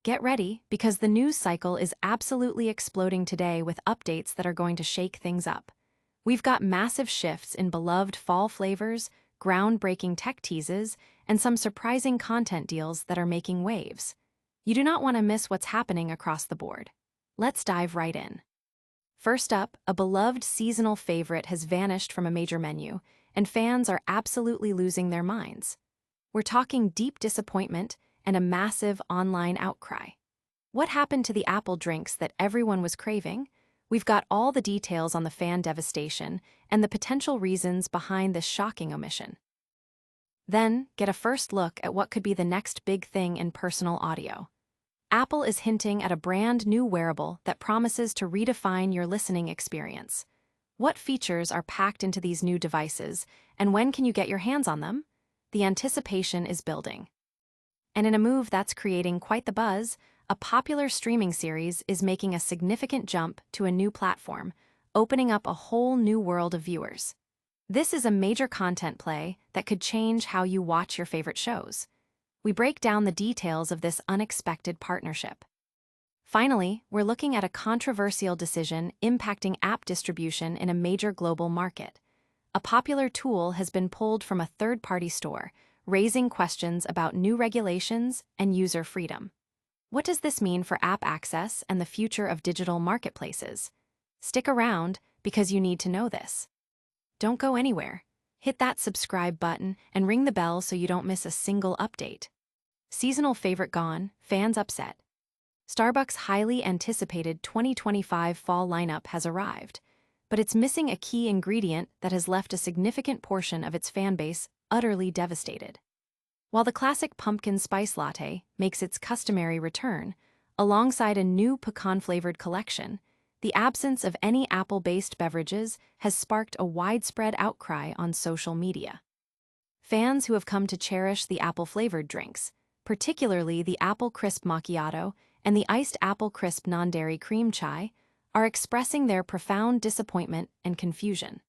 Get ready, because the news cycle is absolutely exploding today with updates that are going to shake things up. We've got massive shifts in beloved fall flavors, groundbreaking tech teases, and some surprising content deals that are making waves. You do not want to miss what's happening across the board. Let's dive right in. First up, a beloved seasonal favorite has vanished from a major menu, and fans are absolutely losing their minds. We're talking deep disappointment and a massive online outcry. What happened to the apple drinks that everyone was craving? We've got all the details on the fan devastation and the potential reasons behind this shocking omission. Then, get a first look at what could be the next big thing in personal audio. Apple is hinting at a brand new wearable that promises to redefine your listening experience. What features are packed into these new devices, and when can you get your hands on them? The anticipation is building. And in a move that's creating quite the buzz, a popular streaming series is making a significant jump to a new platform, opening up a whole new world of viewers. This is a major content play that could change how you watch your favorite shows. We break down the details of this unexpected partnership. Finally, we're looking at a controversial decision impacting app distribution in a major global market. A popular tool has been pulled from a third-party store, raising questions about new regulations and user freedom. What does this mean for app access and the future of digital marketplaces? Stick around, because you need to know this. Don't go anywhere. Hit that subscribe button and ring the bell so you don't miss a single update. Seasonal favorite gone, fans upset. Starbucks' highly anticipated 2025 fall lineup has arrived, but it's missing a key ingredient that has left a significant portion of its fan base utterly devastated. While the classic pumpkin spice latte makes its customary return, alongside a new pecan-flavored collection, the absence of any apple-based beverages has sparked a widespread outcry on social media. Fans who have come to cherish the apple-flavored drinks, particularly the Apple Crisp Macchiato and the Iced Apple Crisp Non-Dairy Cream Chai, are expressing their profound disappointment and confusion.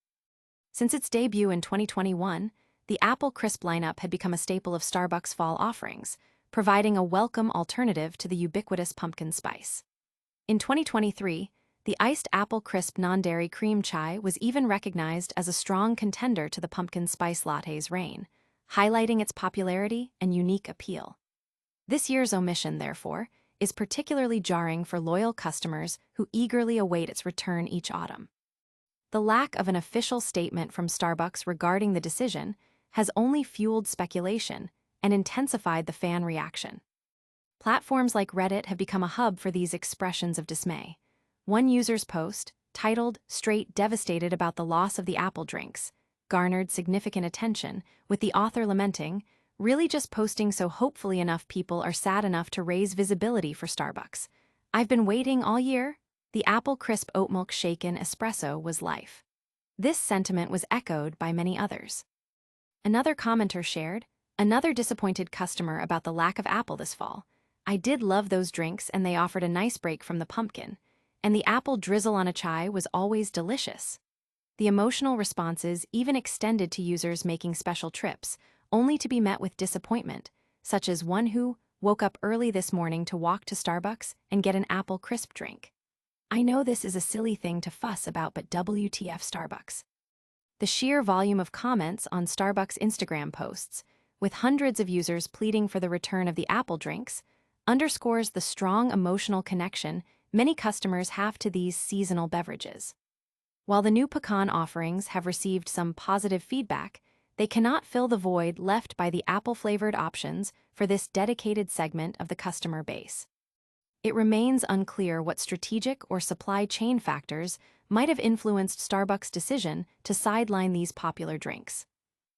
Since its debut in 2021, the Apple Crisp lineup had become a staple of Starbucks' fall offerings, providing a welcome alternative to the ubiquitous pumpkin spice. In 2023, the Iced Apple Crisp Non-Dairy Cream Chai was even recognized as a strong contender to the pumpkin spice latte's reign, highlighting its popularity and unique appeal. This year's omission, therefore, is particularly jarring for loyal customers who eagerly await its return each autumn. The lack of an official statement from Starbucks regarding the decision has only fueled speculation and intensified the fan reaction. Platforms like Reddit have become a hub for these expressions of dismay. One user's post, titled "Straight Devastated About the Loss of the Apple Drinks," garnered significant attention, with the author lamenting, "Really just posting so hopefully enough people are sad enough to raise visibility for Starbucks. I've been waiting all year." The Apple Crisp Oat Milk Shaken Espresso was life. This sentiment was echoed by many others. Another commenter shared, "Another disappointed customer about the lack of apple this fall. I did love those drinks and they offered a nice break from the pumpkin. And the apple drizzle on a chai was always delicious." The emotional responses even extended to users making special trips, only to be met with disappointment, such as one who woke up early this morning to walk to Starbucks and get an apple crisp drink. I know this is a silly thing to fuss about, but WTF Starbucks. The sheer volume of comments on Starbucks Instagram posts, with hundreds of users pleading for the return of the apple drinks, underscores the strong emotional connection many customers have to these seasonal beverages. While the new pecan offerings have received some positive feedback, they cannot fill the void left by the apple-flavored options for this dedicated segment of the customer base. It remains unclear what strategic or supply chain factors might have influenced Starbucks' decision to sideline these popular drinks.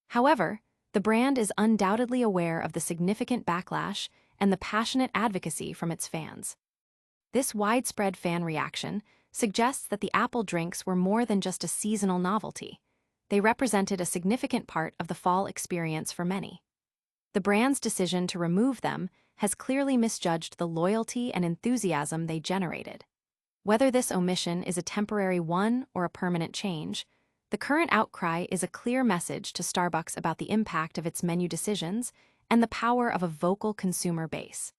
However, the brand is undoubtedly aware of the significant backlash and the passionate advocacy from its fans. This widespread fan reaction suggests that the apple drinks were more than just a seasonal novelty. They represented a significant part of the fall experience for many. The brand's decision to remove them has clearly misjudged the loyalty and enthusiasm they generated. Whether this omission is a temporary one or a permanent change, the current outcry is a clear message to Starbucks about the impact of its menu decisions and the power of a vocal consumer base.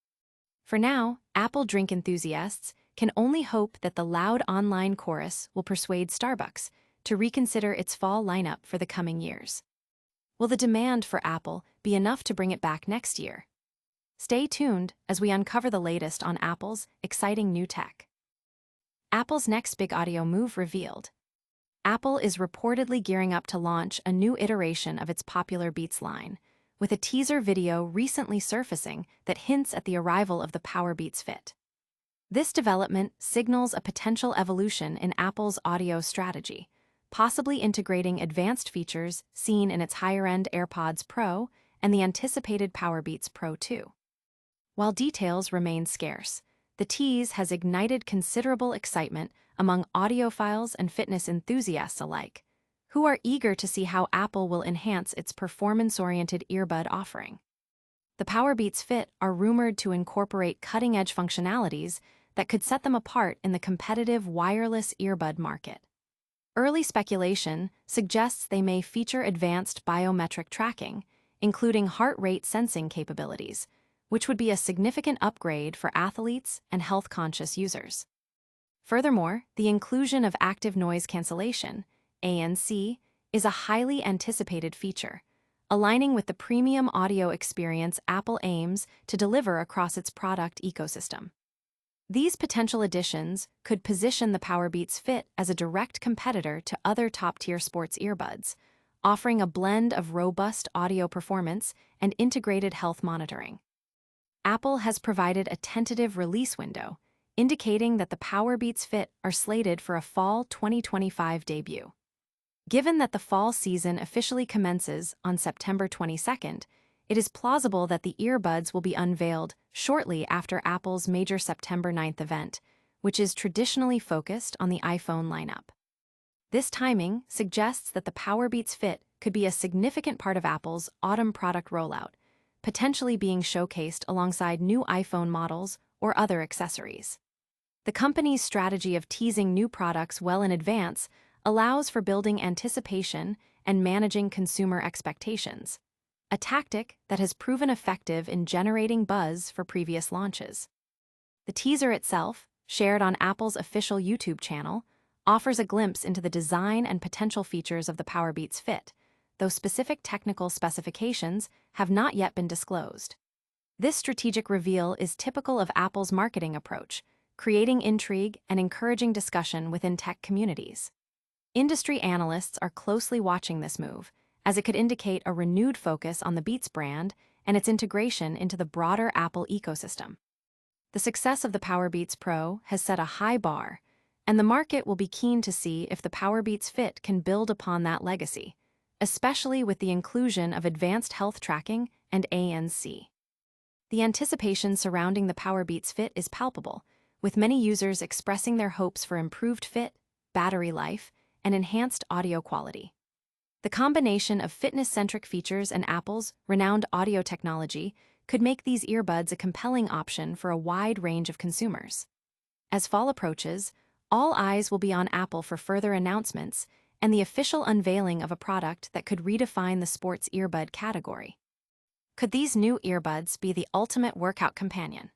For now, Apple drink enthusiasts can only hope that the loud online chorus will persuade Starbucks to reconsider its fall lineup for the coming years. Will the demand for Apple be enough to bring it back next year? Stay tuned as we uncover the latest on Apple's exciting new tech. Apple's next big audio move revealed. Apple is reportedly gearing up to launch a new iteration of its popular Beats line, with a teaser video recently surfacing that hints at the arrival of the Powerbeats Fit. This development signals a potential evolution in Apple's audio strategy, possibly integrating advanced features seen in its higher-end AirPods Pro and the anticipated Powerbeats Pro 2. While details remain scarce, the tease has ignited considerable excitement among audiophiles and fitness enthusiasts alike, who are eager to see how Apple will enhance its performance-oriented earbud offering. The Powerbeats Fit are rumored to incorporate cutting-edge functionalities that could set them apart in the competitive wireless earbud market. Early speculation suggests they may feature advanced biometric tracking, including heart rate sensing capabilities, which would be a significant upgrade for athletes and health-conscious users. Furthermore, the inclusion of active noise cancellation, ANC, is a highly anticipated feature, aligning with the premium audio experience Apple aims to deliver across its product ecosystem. These potential additions could position the Powerbeats Fit as a direct competitor to other top-tier sports earbuds, offering a blend of robust audio performance and integrated health monitoring. Apple has provided a tentative release window, indicating that the Powerbeats Fit are slated for a fall 2025 debut. Given that the fall season officially commences on September 22nd, it is plausible that the earbuds will be unveiled shortly after Apple's major September 9th event, which is traditionally focused on the iPhone lineup. This timing suggests that the Powerbeats Fit could be a significant part of Apple's autumn product rollout, potentially being showcased alongside new iPhone models or other accessories. The company's strategy of teasing new products well in advance allows for building anticipation and managing consumer expectations, a tactic that has proven effective in generating buzz for previous launches. The teaser itself, shared on Apple's official YouTube channel, offers a glimpse into the design and potential features of the Powerbeats Fit, though specific technical specifications have not yet been disclosed. This strategic reveal is typical of Apple's marketing approach, creating intrigue and encouraging discussion within tech communities. Industry analysts are closely watching this move, as it could indicate a renewed focus on the Beats brand and its integration into the broader Apple ecosystem. The success of the Powerbeats Pro has set a high bar, and the market will be keen to see if the Powerbeats Fit can build upon that legacy, especially with the inclusion of advanced health tracking and ANC. The anticipation surrounding the Powerbeats Fit is palpable, with many users expressing their hopes for improved fit, battery life, and enhanced audio quality. The combination of fitness-centric features and Apple's renowned audio technology could make these earbuds a compelling option for a wide range of consumers. As fall approaches, all eyes will be on Apple for further announcements and the official unveiling of a product that could redefine the sports earbud category. Could these new earbuds be the ultimate workout companion?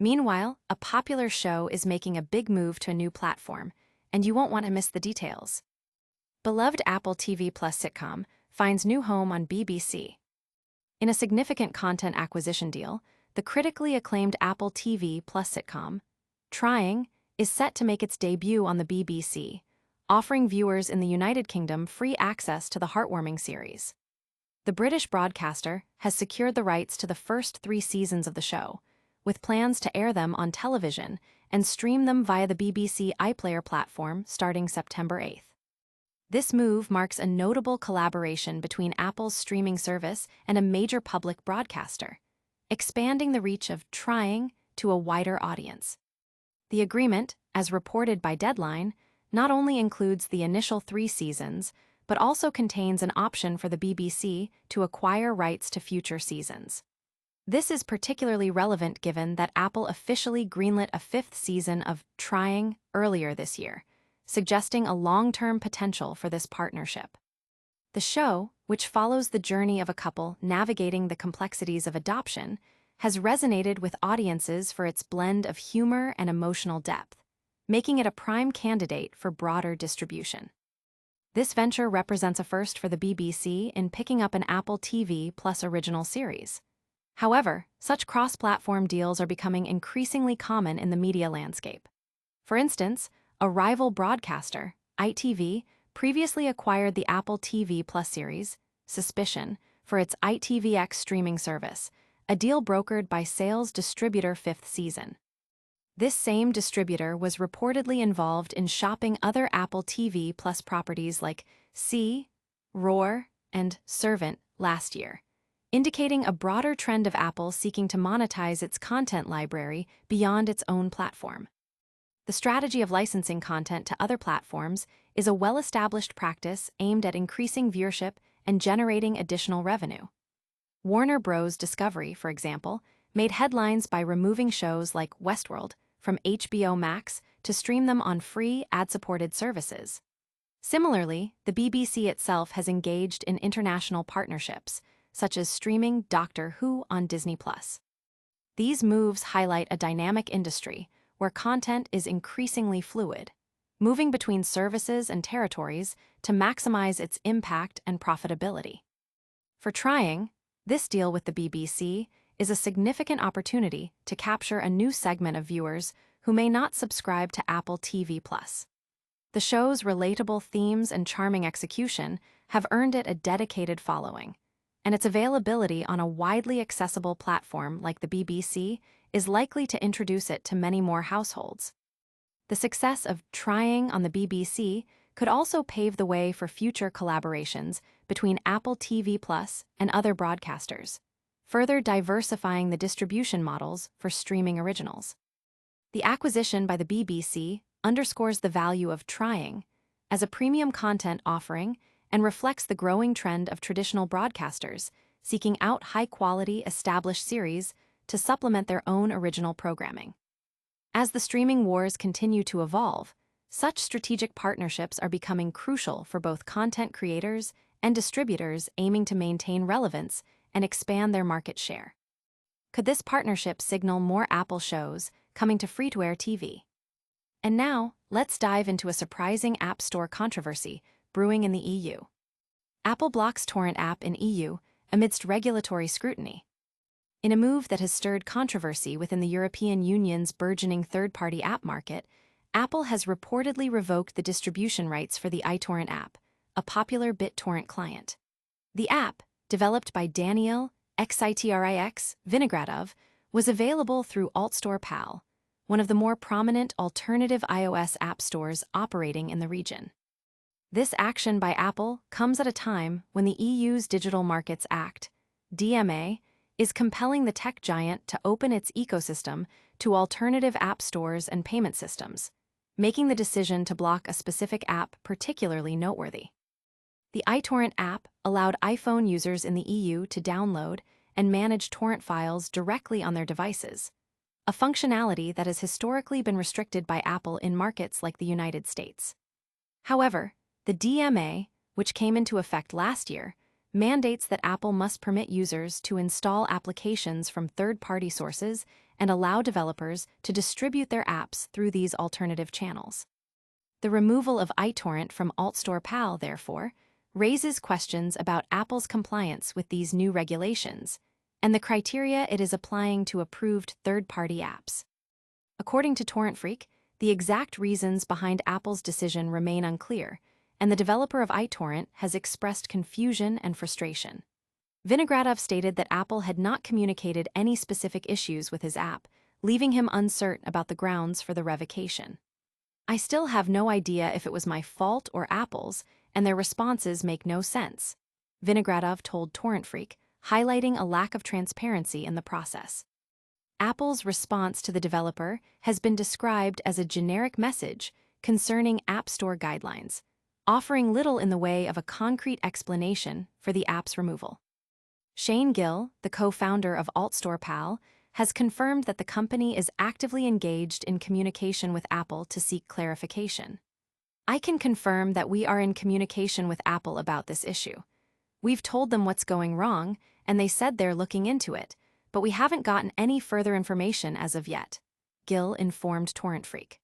Meanwhile, a popular show is making a big move to a new platform, and you won't want to miss the details. Beloved Apple TV Plus sitcom finds new home on BBC. In a significant content acquisition deal, the critically acclaimed Apple TV Plus sitcom, Trying, is set to make its debut on the BBC, offering viewers in the United Kingdom free access to the heartwarming series. The British broadcaster has secured the rights to the first 3 seasons of the show, with plans to air them on television and stream them via the BBC iPlayer platform starting September 8th. This move marks a notable collaboration between Apple's streaming service and a major public broadcaster, expanding the reach of Trying to a wider audience. The agreement, as reported by Deadline, not only includes the initial 3 seasons, but also contains an option for the BBC to acquire rights to future seasons. This is particularly relevant given that Apple officially greenlit a 5th season of Trying earlier this year, suggesting a long-term potential for this partnership. The show, which follows the journey of a couple navigating the complexities of adoption, has resonated with audiences for its blend of humor and emotional depth, making it a prime candidate for broader distribution. This venture represents a first for the BBC in picking up an Apple TV Plus original series. However, such cross-platform deals are becoming increasingly common in the media landscape. For instance, a rival broadcaster, ITV, previously acquired the Apple TV Plus series, Suspicion, for its ITVX streaming service, a deal brokered by sales distributor Fifth Season. This same distributor was reportedly involved in shopping other Apple TV Plus properties like See, Roar, and Servant last year, indicating a broader trend of Apple seeking to monetize its content library beyond its own platform. The strategy of licensing content to other platforms is a well-established practice aimed at increasing viewership and generating additional revenue. Warner Bros. Discovery, for example, made headlines by removing shows like Westworld from HBO Max to stream them on free, ad-supported services. Similarly, the BBC itself has engaged in international partnerships, such as streaming Doctor Who on Disney+. These moves highlight a dynamic industry where content is increasingly fluid, moving between services and territories to maximize its impact and profitability. For Trying, this deal with the BBC is a significant opportunity to capture a new segment of viewers who may not subscribe to Apple TV+. The show's relatable themes and charming execution have earned it a dedicated following, and its availability on a widely accessible platform like the BBC is likely to introduce it to many more households. The success of Trying on the BBC could also pave the way for future collaborations between Apple TV Plus and other broadcasters, further diversifying the distribution models for streaming originals. The acquisition by the BBC underscores the value of Trying as a premium content offering and reflects the growing trend of traditional broadcasters seeking out high-quality, established series to supplement their own original programming. As the streaming wars continue to evolve, such strategic partnerships are becoming crucial for both content creators and distributors aiming to maintain relevance and expand their market share. Could this partnership signal more Apple shows coming to free-to-air TV? And now, let's dive into a surprising App Store controversy brewing in the EU. Apple blocks torrent app in EU amidst regulatory scrutiny. In a move that has stirred controversy within the European Union's burgeoning third-party app market, Apple has reportedly revoked the distribution rights for the iTorrent app, a popular BitTorrent client. The app, developed by Daniel Xitrix Vinogradov, was available through AltStore Pal, one of the more prominent alternative iOS app stores operating in the region. This action by Apple comes at a time when the EU's Digital Markets Act, DMA, is compelling the tech giant to open its ecosystem to alternative app stores and payment systems, making the decision to block a specific app particularly noteworthy. The iTorrent app allowed iPhone users in the EU to download and manage torrent files directly on their devices, a functionality that has historically been restricted by Apple in markets like the United States. However, the DMA, which came into effect last year, mandates that Apple must permit users to install applications from third-party sources and allow developers to distribute their apps through these alternative channels. The removal of iTorrent from AltStore Pal, therefore, raises questions about Apple's compliance with these new regulations and the criteria it is applying to approved third-party apps. According to Torrent Freak, the exact reasons behind Apple's decision remain unclear, and the developer of iTorrent has expressed confusion and frustration. Vinogradov stated that Apple had not communicated any specific issues with his app, leaving him uncertain about the grounds for the revocation. "I still have no idea if it was my fault or Apple's, and their responses make no sense," Vinogradov told Torrent Freak, highlighting a lack of transparency in the process. Apple's response to the developer has been described as a generic message concerning App Store guidelines, offering little in the way of a concrete explanation for the app's removal. Shane Gill, the co-founder of AltStore Pal, has confirmed that the company is actively engaged in communication with Apple to seek clarification. "I can confirm that we are in communication with Apple about this issue. We've told them what's going wrong, and they said they're looking into it, but we haven't gotten any further information as of yet, Gil informed Torrent Freak.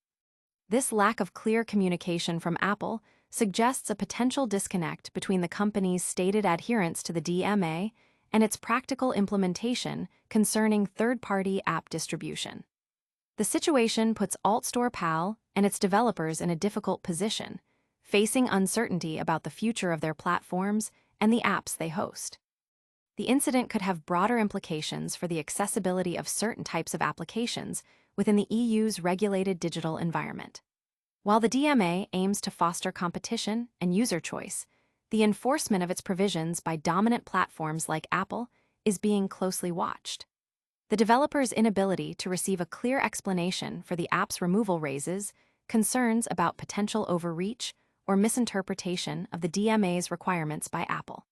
This lack of clear communication from Apple suggests a potential disconnect between the company's stated adherence to the DMA and its practical implementation concerning third-party app distribution. The situation puts AltStore Pal and its developers in a difficult position, facing uncertainty about the future of their platforms and the apps they host. The incident could have broader implications for the accessibility of certain types of applications within the EU's regulated digital environment. While the DMA aims to foster competition and user choice, the enforcement of its provisions by dominant platforms like Apple is being closely watched. The developer's inability to receive a clear explanation for the app's removal raises concerns about potential overreach or misinterpretation of the DMA's requirements by Apple.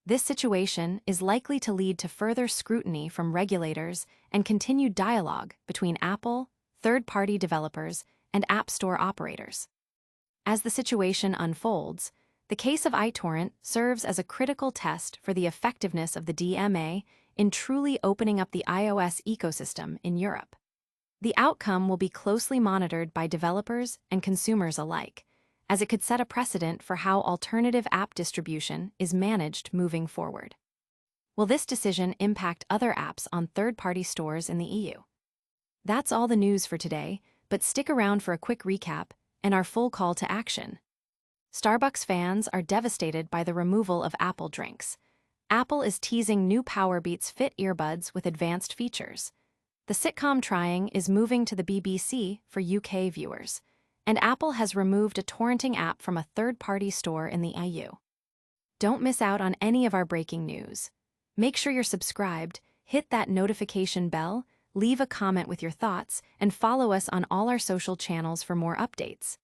This situation is likely to lead to further scrutiny from regulators and continued dialogue between Apple, third-party developers, and App Store operators. As the situation unfolds, the case of iTorrent serves as a critical test for the effectiveness of the DMA in truly opening up the iOS ecosystem in Europe. The outcome will be closely monitored by developers and consumers alike, as it could set a precedent for how alternative app distribution is managed moving forward. Will this decision impact other apps on third-party stores in the EU? That's all the news for today, but stick around for a quick recap and our full call to action. Starbucks fans are devastated by the removal of Apple drinks. Apple is teasing new Powerbeats Fit earbuds with advanced features. The sitcom Trying is moving to the BBC for UK viewers, and Apple has removed a torrenting app from a third-party store in the EU. Don't miss out on any of our breaking news. Make sure you're subscribed, hit that notification bell, leave a comment with your thoughts, and follow us on all our social channels for more updates.